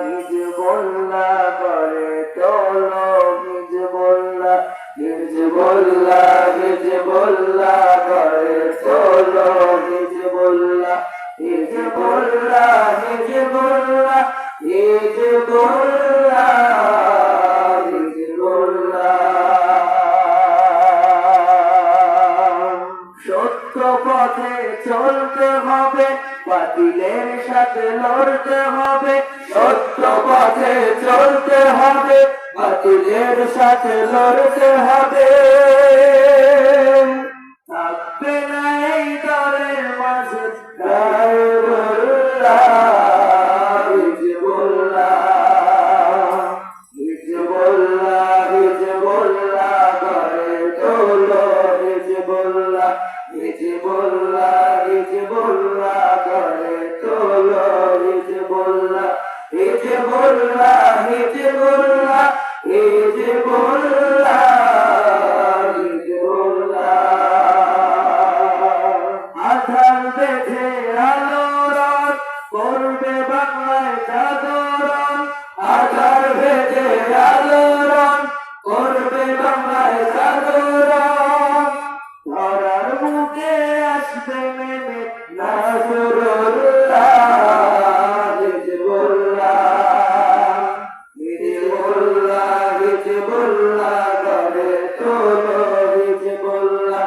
Hezbollah করে তোলো Hezbollah Hezbollah করে তোলো হিজবুল্লাহ সত্য পথে চলতে হবে, বাতিলের সাথে লড়তে হবে। সত্য পথে চলতে হবে, বাতিলের সাথে লড়তে হবে। থাকবে না এই দলের মাঝে হিজবুল্লাহ করে তোলো হিজবুল্লাহ করে তোলো হিজবুল্লাহ আধার বেঁধে আলোড়ন করবে বাংলায় জাগরণ। আধার বেঁধে আলোড়ন করবে বাংলায় জাগরণ। ধরার মুখে আসবে নেমে নাসরুল্লাহ হিজবুল্লাহ করে তোলো হিজবুল্লাহ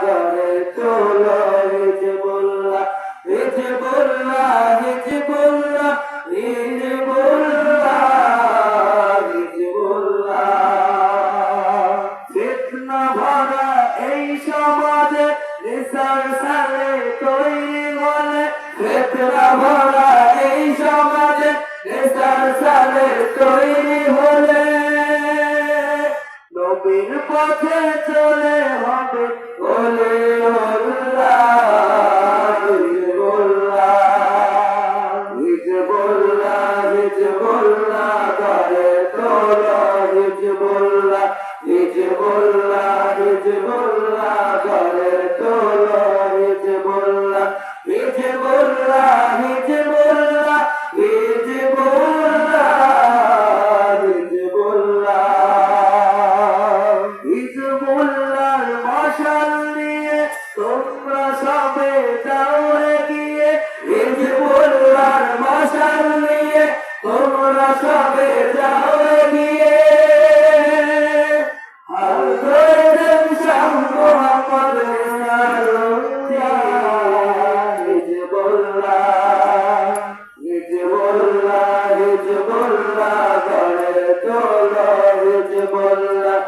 করে তোলো হিজবুল্লাহ ফিতনা ভরা এই সমাজে নিসার সালে তৈরি হলে। ফিতনা ভরা এই সমাজে নিসার সালে তৈরি হলে। নবীর পথে চলে হবে বলে হিজবুল্লাহ করে তোলো হিজবুল্লাহ করে তোলো হিজবুল্লাহ হিজবুল্লাহর মশাল নিয়ে তোমরা সবে যাও এগিয়ে। হিজবুল্লাহর মশাল নিয়ে তোমরা সবে যাও এগিয়ে। হিজবুল্লাহ করে তোলো হিজবুল্লাহ